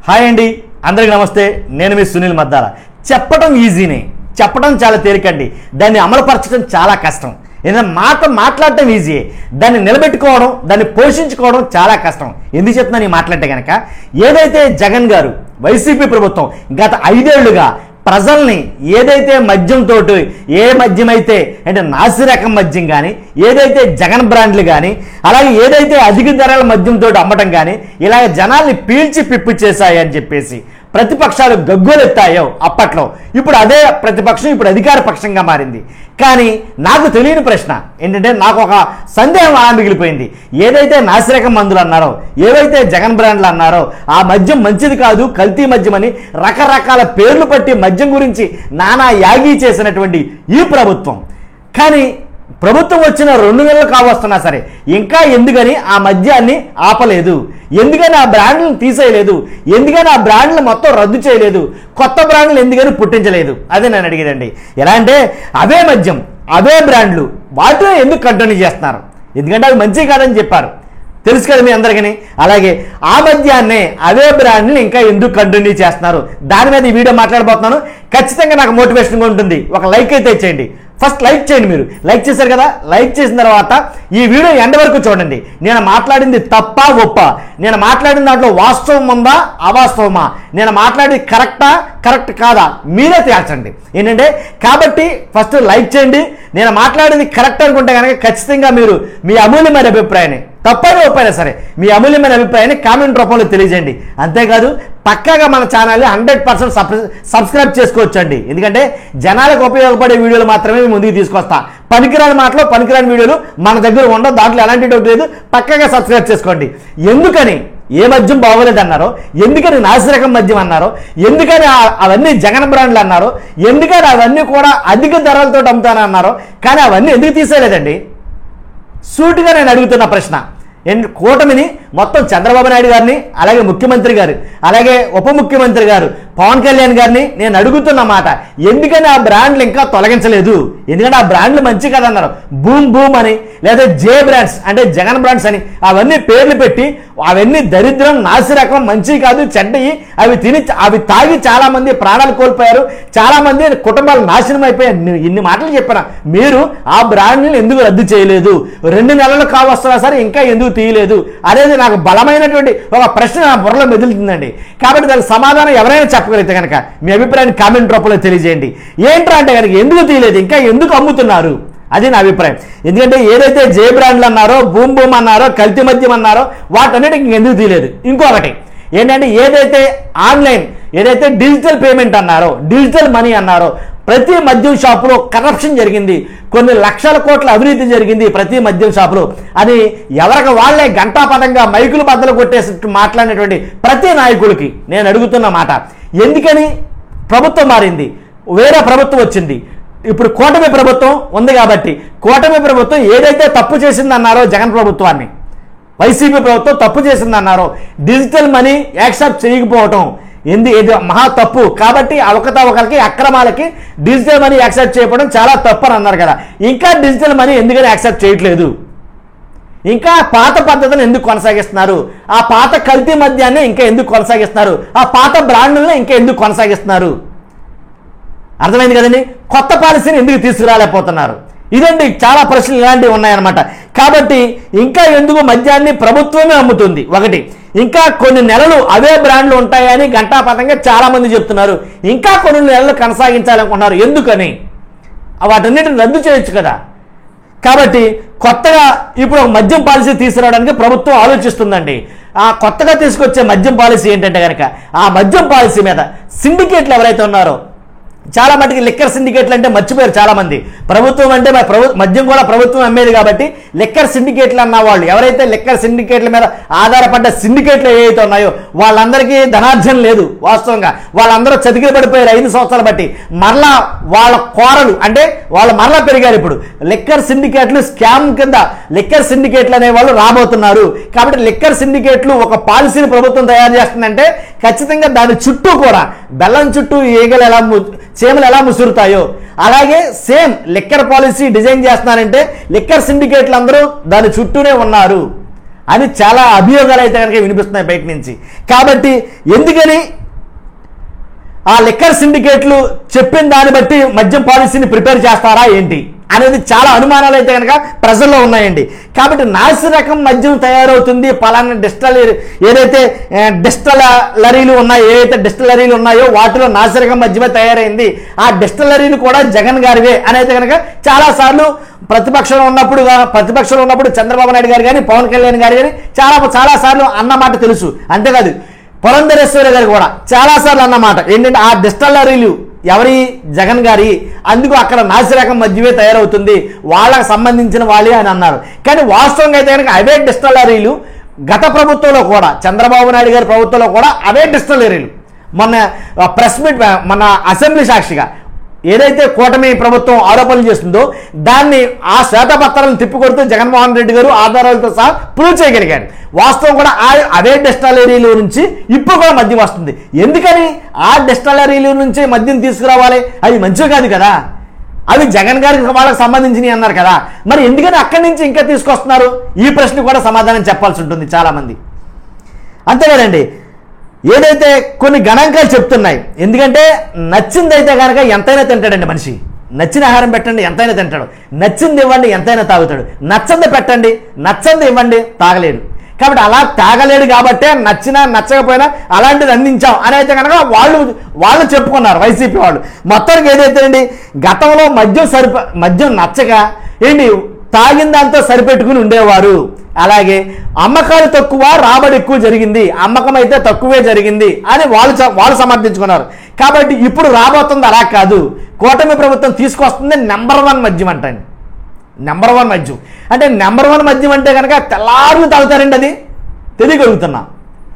Hi అండి, అందరికీ నమస్తే. నేను మీ సునీల్ మద్దాల. చెప్పడం ఈజీనే, చెప్పడం చాలా తేలికండి. దాన్ని అమలుపరచడం చాలా కష్టం. ఏదైనా మాట్లాడటం ఈజీయే, దాన్ని నిలబెట్టుకోవడం, దాన్ని పోషించుకోవడం చాలా కష్టం. ఎందుకు చెప్తున్నాను ఈ మాట్లాడితే కనుక, ఏదైతే జగన్ గారు వైసీపీ ప్రభుత్వం గత 5 ఏళ్లుగా ప్రజల్ని ఏదైతే మద్యంతో, ఏ మద్యం అయితే అంటే నాసిరకం మద్యం కానీ, ఏదైతే జగన్ బ్రాండ్లు కానీ, అలాగే ఏదైతే అధిక ధరల మద్యంతో అమ్మటం కానీ, ఇలాగ జనాల్ని పీల్చి పిప్పి చేశాయని చెప్పేసి ప్రతిపక్షాలు గగ్గోలెత్తాయో అప్పట్లో, ఇప్పుడు అదే ప్రతిపక్షం ఇప్పుడు అధికార పక్షంగా మారింది. కానీ నాకు తెలియని ప్రశ్న ఏంటంటే, నాకు ఒక సందేహం అలా మిగిలిపోయింది. ఏదైతే నాసిరకం మందులు అన్నారో, ఏవైతే జగన్ బ్రాండ్లు అన్నారో, ఆ మద్యం మంచిది కాదు, కల్తీ మద్యం అని రకరకాల పేర్లు పట్టి మద్యం గురించి నానా యాగి చేసినటువంటి ఈ ప్రభుత్వం, కానీ ప్రభుత్వం వచ్చిన 2 నెలలు కావస్తున్నా సరే ఇంకా ఎందుకని ఆ మద్యాన్ని ఆపలేదు? ఎందుకని ఆ బ్రాండ్లను తీసేయలేదు? ఎందుకని ఆ బ్రాండ్లు మొత్తం రద్దు చేయలేదు? కొత్త బ్రాండ్లు ఎందుకని పుట్టించలేదు? అదే నేను అడిగేదండి. ఎలా అంటే, అవే మద్యం, అవే బ్రాండ్లు, వాటిలో ఎందుకు కంటిన్యూ చేస్తున్నారు? ఎందుకంటే అవి మంచివి కాదని చెప్పారు, తెలుసు కదా మీ అందరికీ. అలాగే ఆ మద్యాన్నే, అవే బ్రాండ్ని ఇంకా ఎందుకు కంటిన్యూ చేస్తున్నారు? దాని మీద ఈ వీడియో మాట్లాడబోతున్నాను. ఖచ్చితంగా నాకు మోటివేషన్గా ఉంటుంది. ఒక లైక్ అయితే చేయండి. ఫస్ట్ లైక్ చేయండి. మీరు లైక్ చేశారు కదా, లైక్ చేసిన తర్వాత ఈ వీడియో ఎండ్ వరకు చూడండి. నేను మాట్లాడింది తప్ప ఒప్ప, నేను మాట్లాడిన దాంట్లో వాస్తవం ఉందా అవాస్తవమా, నేను మాట్లాడింది కరెక్టా కరెక్ట్ కాదా మీరే తేల్చండి. ఏంటంటే కాబట్టి ఫస్ట్ లైక్ చేయండి. నేను మాట్లాడింది కరెక్ట్ అనుకుంటే కనుక ఖచ్చితంగా మీరు మీ అమూల్యమైన అభిప్రాయాన్ని, తప్పైనా ఒప్పైనా సరే, మీ అమూల్యమైన అభిప్రాయాన్ని కామెంట్ రూపంలో తెలియజేయండి. అంతేకాదు పక్కాగా మన ఛానల్ని 100% సబ్స్క్రైబ్ చేసుకోవచ్చండి. ఎందుకంటే జనాలకు ఉపయోగపడే వీడియోలు మాత్రమే ముందుకు తీసుకొస్తా. పనికిరాని మాటలు, పనికిరాని వీడియోలు మన దగ్గర ఉండవు, దాంట్లో ఎలాంటి డౌట్ లేదు. పక్కాగా సబ్స్క్రైబ్ చేసుకోండి. ఎందుకని ఏ మద్యం బాగోలేదు అన్నారో, ఎందుకని నాసిరకం మద్యం అన్నారో, ఎందుకని అవన్నీ జగన్ బ్రాండ్లు అన్నారో, ఎందుకని అవన్నీ కూడా అధిక ధరలతో అమ్ముతానన్నారో, కానీ అవన్నీ ఎందుకు తీసేయలేదండి? సూటిగా నేను అడుగుతున్న ప్రశ్న. కూటమిని మొత్తం చంద్రబాబు నాయుడు గారిని, అలాగే ముఖ్యమంత్రి గారు, అలాగే ఉప ముఖ్యమంత్రి గారు పవన్ కళ్యాణ్ గారిని నేను అడుగుతున్న మాట, ఎందుకని ఆ బ్రాండ్లు ఇంకా తొలగించలేదు? ఎందుకంటే ఆ బ్రాండ్లు మంచి కదన్నారు. బూమ్ బూమ్ అని, లేదా జే బ్రాండ్స్ అంటే జగన్ బ్రాండ్స్ అని అవన్నీ పేర్లు పెట్టి, అవన్నీ దరిద్రం, నాసిరకం, మంచి కాదు, చెడ్డయి, అవి తాగి చాలా మంది ప్రాణాలు కోల్పోయారు, చాలా మంది కుటుంబాలు నాశనం అయిపోయారు. ఇన్ని మాటలు చెప్పిన మీరు ఆ బ్రాండ్ని ఎందుకు రద్దు చేయలేదు? 2 నెలలు కావస్తున్నా సరే ఇంకా ఎందుకు తీయలేదు అనేది నాకు బలమైనటువంటి ఒక ప్రశ్న నా బుర్రలో మెదులుతుందండి. కాబట్టి దానికి సమాధానం ఎవరైనా చెప్పగలిగితే కనుక మీ అభిప్రాయాన్ని కామెంట్ రూపంలో తెలియజేయండి. ఏంట్రా అంటే కనుక ఎందుకు తీయలేదు, ఇంకా ఎందుకు అమ్ముతున్నారు, అది నా అభిప్రాయం. ఎందుకంటే ఏదైతే జే బ్రాండ్లు అన్నారో, బూమ్ బూమ్ అన్నారో, కల్తీ మద్యం అన్నారో, వాటన్నిటికి ఎందుకు తీయలేదు? ఇంకొకటి ఏంటంటే, ఏదైతే ఆన్లైన్, ఏదైతే డిజిటల్ పేమెంట్ అన్నారో, డిజిటల్ మనీ అన్నారో, ప్రతి మద్యం షాపులో కరప్షన్ జరిగింది, కొన్ని లక్షల కోట్ల అవినీతి జరిగింది ప్రతి మద్యం షాపులో అని ఎవరికి వాళ్లే గంటాపదంగా మైకులు బద్దలు కొట్టేసి మాట్లాడినటువంటి ప్రతి నాయకుడికి నేను అడుగుతున్న మాట, ఎందుకని ప్రభుత్వం మారింది, వేరే ప్రభుత్వం వచ్చింది, ఇప్పుడు కూటమి ప్రభుత్వం ఉంది కాబట్టి, కూటమి ప్రభుత్వం ఏదైతే తప్పు చేసిందన్నారో జగన్ ప్రభుత్వాన్ని, వైసీపీ ప్రభుత్వం తప్పు చేసిందన్నారో, డిజిటల్ మనీ యాక్సెప్ట్ చేయకపోవటం ఇది మహా తప్పు. కాబట్టి అవకతవకలకి, అక్రమాలకి డిజిటల్ మనీ యాక్సెప్ట్ చేయకపోవడం చాలా తప్పు అని అన్నారు కదా. ఇంకా డిజిటల్ మనీ ఎందుకని యాక్సెప్ట్ చేయట్లేదు? ఇంకా పాత పద్ధతిని ఎందుకు కొనసాగిస్తున్నారు? ఆ పాత కల్తీ మద్యాన్ని ఇంకా ఎందుకు కొనసాగిస్తున్నారు? ఆ పాత బ్రాండ్లను ఇంకా ఎందుకు కొనసాగిస్తున్నారు? అర్థమైంది కదండి. కొత్త పాలసీని ఎందుకు తీసుకురాలేకపోతున్నారు? ఇదండి, చాలా ప్రశ్నలు ఇలాంటివి ఉన్నాయన్నమాట. కాబట్టి ఇంకా ఎందుకు మద్యాన్ని ప్రభుత్వమే అమ్ముతుంది? ఒకటి, ఇంకా కొన్ని నెలలు అవే బ్రాండ్లు ఉంటాయని గంటాపదంగా చాలా మంది చెప్తున్నారు. ఇంకా కొన్ని నెలలు కొనసాగించాలనుకుంటున్నారు. ఎందుకని? వాటన్నిటిని రద్దు చేయొచ్చు కదా. కాబట్టి కొత్తగా ఇప్పుడు ఒక మద్యం పాలసీ తీసుకురావడానికి ప్రభుత్వం ఆలోచిస్తుందండి. ఆ కొత్తగా తీసుకొచ్చే మద్యం పాలసీ ఏంటంటే కనుక, ఆ మద్యం పాలసీ మీద సిండికేట్లు ఎవరైతే ఉన్నారో, చాలా మటుకి లిక్కర్ సిండికేట్లు అంటే మర్చిపోయారు చాలా మంది. ప్రభుత్వం అంటే మద్యం కూడా ప్రభుత్వం అమ్మేది కాబట్టి లిక్కర్ సిండికేట్లు అన్న వాళ్ళు ఎవరైతే లిక్కర్ సిండికేట్ల మీద ఆధారపడ్డ సిండికేట్లు ఏవైతే ఉన్నాయో వాళ్ళందరికీ ధనార్జన లేదు. వాస్తవంగా వాళ్ళందరూ చతికిల పడిపోయారు 5 సంవత్సరాలు బట్టి. మరలా వాళ్ళ కోరలు అంటే వాళ్ళు మరలా పెరిగారు. ఇప్పుడు లిక్కర్ సిండికేట్లు స్కామ్ కింద లిక్కర్ సిండికేట్లు అనే వాళ్ళు రాబోతున్నారు. కాబట్టి లిక్కర్ సిండికేట్లు ఒక పాలసీని ప్రభుత్వం తయారు చేస్తుందంటే ఖచ్చితంగా దాని చుట్టూ కూడా బెల్లం చుట్టూ ఈగలు ఎలా చీమలు ఎలా ముసురుతాయో అలాగే సేమ్ లిక్కర్ పాలసీ డిజైన్ చేస్తున్నారంటే లిక్కర్ సిండికేట్లు అందరూ దాని చుట్టూనే ఉన్నారు. అని చాలా అభియోగాలు అయితే కనుక వినిపిస్తున్నాయి బయట నుంచి. కాబట్టి ఎందుకని ఆ లిక్కర్ సిండికేట్లు చెప్పిన దాన్ని బట్టి మద్యం పాలసీని ప్రిపేర్ చేస్తారా ఏంటి అనేది చాలా అనుమానాలు అయితే కనుక ప్రజల్లో ఉన్నాయండి. కాబట్టి నాసి రకం మద్యం తయారవుతుంది, పలానా ఏదైతే డిస్టిలరీలు ఉన్నాయో, వాటిలో నాసి రకం మద్యమే తయారైంది, ఆ డిస్టిలరీలు కూడా జగన్ గారివే అనేది కనుక చాలాసార్లు ప్రతిపక్షంలో ఉన్నప్పుడు చంద్రబాబు నాయుడు గారు కానీ పవన్ కళ్యాణ్ గారు కానీ చాలాసార్లు అన్నమాట తెలుసు. అంతేకాదు పురంధరేశ్వరి గారు కూడా చాలాసార్లు అన్నమాట ఏంటంటే ఆ డిస్టిలరీలు ఎవరి జగన్ గారి, అందుకు అక్కడ నాసిరకం మద్యమే తయారవుతుంది, వాళ్ళకు సంబంధించిన వాళ్ళే అని అన్నారు. కానీ వాస్తవంగా అయితే కనుక అవే డిస్టిలరీలు గత ప్రభుత్వంలో కూడా చంద్రబాబు నాయుడు గారి ప్రభుత్వంలో కూడా అవే డిస్టిలరీలు మొన్న ప్రెస్ మీట్ మన అసెంబ్లీ సాక్షిగా ఏదైతే కూటమి ప్రభుత్వం ఆరోపణలు చేస్తుందో దాన్ని ఆ శ్వేతపత్రాలను తిప్పికొడుతూ జగన్మోహన్ రెడ్డి గారు ఆధారాలతో సహా ప్రూవ్ చేయగలిగారు. వాస్తవం కూడా అవే డిస్టిలరీలో నుంచి ఇప్పుడు కూడా మద్యం వస్తుంది. ఎందుకని ఆ డిస్టిలరీలో నుంచి మద్యం తీసుకురావాలి? అది మంచిగా కాదు కదా, అవి జగన్ గారికి వాళ్ళకి సంబంధించినవి అన్నారు కదా, మరి ఎందుకని అక్కడి నుంచి ఇంకా తీసుకొస్తున్నారు? ఈ ప్రశ్న కూడా సమాధానం చెప్పాల్సి ఉంటుంది చాలామంది. అంతే కదండి, ఏదైతే కొన్ని గణాంకాలు చెప్తున్నాయి. ఎందుకంటే నచ్చిందైతే కనుక ఎంతైనా తింటాడండి మనిషి. నచ్చిన ఆహారం పెట్టండి ఎంతైనా తింటాడు, నచ్చింది ఇవ్వండి ఎంతైనా తాగుతాడు, నచ్చంది పెట్టండి నచ్చంది ఇవ్వండి తాగలేడు. కాబట్టి అలా తాగలేడు కాబట్టే నచ్చినా నచ్చకపోయినా అలాంటిది అందించాం అని అయితే కనుక వాళ్ళు చెప్పుకున్నారు వైసీపీ వాళ్ళు. మొత్తానికి ఏదైతే అండి గతంలో మద్యం నచ్చక తాగిన దాంతో సరిపెట్టుకుని ఉండేవారు. అలాగే అమ్మకాలు తక్కువ రాబడి ఎక్కువ జరిగింది, అమ్మకం అయితే తక్కువే జరిగింది అని వాళ్ళు సమర్థించుకున్నారు. కాబట్టి ఇప్పుడు రాబోతుంది అలా కాదు, కూటమి ప్రభుత్వం తీసుకొస్తుంది నెంబర్ 1 మద్యం అంటండి. నెంబర్ 1 మద్యం అంటే నెంబర్ 1 మద్యం అంటే కనుక తెల్లారులు తాగుతారండి, అది తెలియగలుగుతున్నా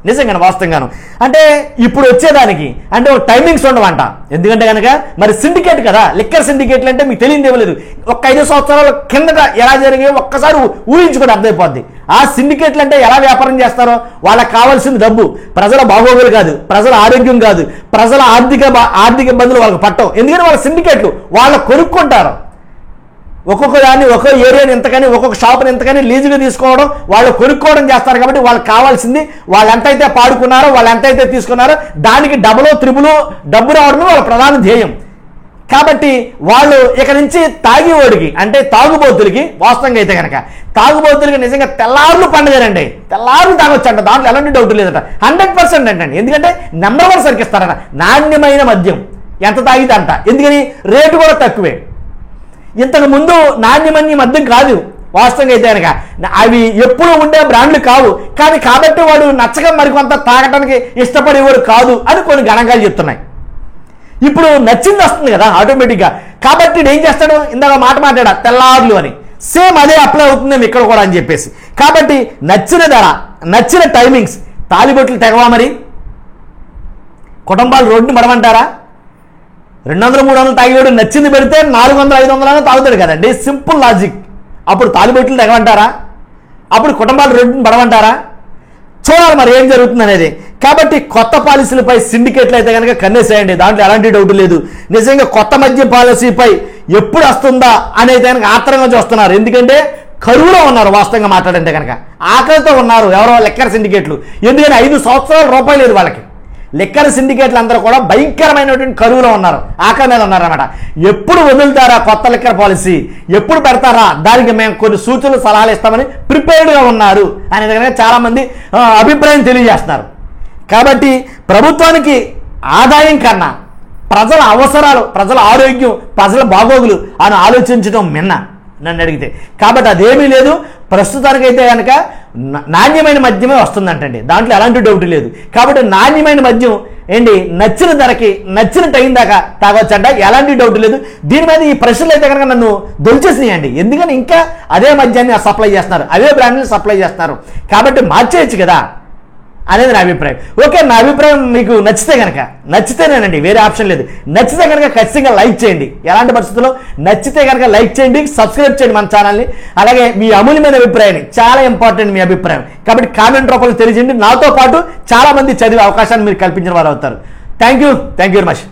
నిజంగా వాస్తవంగాను. అంటే ఇప్పుడు వచ్చేదానికి అంటే టైమింగ్స్ ఉండవంట. ఎందుకంటే కనుక మరి సిండికేట్ కదా, లిక్కర్ సిండికేట్లు అంటే మీకు తెలియదు ఇవ్వలేదు. ఒక 5 సంవత్సరాల కిందట ఎలా జరిగాయో ఒక్కసారి ఊహించుకొని అర్థమైపోద్ది. ఆ సిండికేట్లు అంటే ఎలా వ్యాపారం చేస్తారో, వాళ్ళకి కావాల్సింది డబ్బు, ప్రజల బాగోగులు కాదు, ప్రజల ఆరోగ్యం కాదు, ప్రజల ఆర్థిక ఇబ్బందులు వాళ్ళకి పట్టవు. ఎందుకంటే వాళ్ళ సిండికేట్లు వాళ్ళు కొనుక్కుంటారు. ఒక్కొక్క దాన్ని ఒక్కొక్క ఏరియాని ఎంతకని ఒక్కొక్క షాపుని ఎంతకని లీజుగా తీసుకోవడం, వాళ్ళు కొనుక్కోవడం చేస్తారు. కాబట్టి వాళ్ళకి కావాల్సింది వాళ్ళు ఎంతైతే పాడుకున్నారో, వాళ్ళు ఎంతైతే తీసుకున్నారో దానికి డబుల్ త్రిబుల్ డబ్బు రావడమే వాళ్ళ ప్రధాన ధ్యేయం. కాబట్టి వాళ్ళు ఇక నుంచి తాగివాడికి అంటే తాగుబోతులకి వాస్తవంగా అయితే కనుక తాగుబోతులకి నిజంగా తెల్లారులు పండుగనండి, తెల్లారులు తాగొచ్చంట, దాంట్లో ఎలాంటి డౌట్ లేదట. 100% అంటండి. ఎందుకంటే నెంబర్ 1 సరికిస్తారట నాణ్యమైన మద్యం, ఎంత తాగితే అంట. ఎందుకని రేటు కూడా తక్కువే. ఇంతకు ముందు నాణ్యమైన మద్యం కాదు వాస్తవంగా అయితే కనుక, అవి ఎప్పుడు ఉండే బ్రాండ్లు కావు. కానీ కాబట్టి వాడు నచ్చగా మరికొంత తాగటానికి ఇష్టపడేవాడు కాదు అని కొన్ని గణాంకాలు చెప్తున్నాయి. ఇప్పుడు నచ్చింది వస్తుంది కదా ఆటోమేటిక్గా. కాబట్టి ఏం చేస్తాడు, ఇందాక మాట్లాడా తెల్లారులు అని, సేమ్ అదే అప్లై అవుతుందేమో ఇక్కడ కూడా అని చెప్పేసి. కాబట్టి నచ్చిన ధర, నచ్చిన టైమింగ్స్, తాలిబొట్లు తెగవా మరి కుటుంబాలు రోడ్డుని పడమంటారా? 200-300 తాగేవాడు నచ్చింది పెడితే 400-500 తాగుతాడు కదండి, సింపుల్ లాజిక్. అప్పుడు తాలిబొట్లు తెగమంటారా? అప్పుడు కుటుంబాలు రోడ్డుని పడమంటారా? చూడాలి మరి ఏం జరుగుతుంది అనేది. కాబట్టి కొత్త పాలసీలపై సిండికేట్లు అయితే కనుక కన్నేసేయండి, దాంట్లో ఎలాంటి డౌట్ లేదు. నిజంగా కొత్త మద్య పాలసీపై ఎప్పుడు వస్తుందా అనేది కనుక ఆత్రంగా చూస్తున్నారు. ఎందుకంటే కరువులో ఉన్నారు వాస్తవంగా మాట్లాడంటే కనుక, ఆకలితో ఉన్నారు ఎవరో లిక్కర్ సిండికేట్లు. ఎందుకంటే 5 సంవత్సరాల రూపాయలు లేదు వాళ్ళకి. లిక్కర్ సిండికేట్లు అందరూ కూడా భయంకరమైనటువంటి కరువులో ఉన్నారు, ఆకలి మీద ఉన్నారన్నమాట. ఎప్పుడు వదులుతారా కొత్త లిక్కర్ పాలసీ, ఎప్పుడు పెడతారా, దానికి మేము కొన్ని సూచనలు సలహాలు ఇస్తామని ప్రిపేర్డ్గా ఉన్నారు అనేది కనుక చాలామంది అభిప్రాయం తెలియజేస్తున్నారు. కాబట్టి ప్రభుత్వానికి ఆదాయం కన్నా ప్రజల అవసరాలు, ప్రజల ఆరోగ్యం, ప్రజల బాగోగులు అని ఆలోచించడం మిన్న నన్ను అడిగితే. కాబట్టి అదేమీ లేదు. ప్రస్తుతానికైతే కనుక నాణ్యమైన మద్యమే వస్తుందంటండి, దాంట్లో ఎలాంటి డౌట్ లేదు. కాబట్టి నాణ్యమైన మద్యం నచ్చిన ధరకి నచ్చిన టైం దాకా తాగొచ్చంట, ఎలాంటి డౌట్ లేదు. దీని మీద ఈ ప్రశ్నలు అయితే కనుక నన్ను దొలిచేసినాయండి. ఎందుకని ఇంకా అదే మద్యాన్ని సప్లై చేస్తున్నారు, అవే బ్రాండ్ని సప్లై చేస్తున్నారు. కాబట్టి మార్చేయచ్చు కదా అనేది నా అభిప్రాయం. ఓకే, నా అభిప్రాయం మీకు నచ్చితే కనుక, నచ్చితేనేనండి, వేరే ఆప్షన్ లేదు. నచ్చితే కనుక ఖచ్చితంగా లైక్ చేయండి. ఎలాంటి పరిస్థితుల్లో నచ్చితే కనుక లైక్ చేయండి, సబ్స్క్రైబ్ చేయండి మన ఛానల్ని. అలాగే మీ అమూల్యమైన అభిప్రాయాన్ని, చాలా ఇంపార్టెంట్ మీ అభిప్రాయం, కాబట్టి కామెంట్ రూపంలో తెలియజేయండి. నాతో పాటు చాలా మంది చదివే అవకాశాన్ని మీరు కల్పించిన వారు అవుతారు. Thank you very much.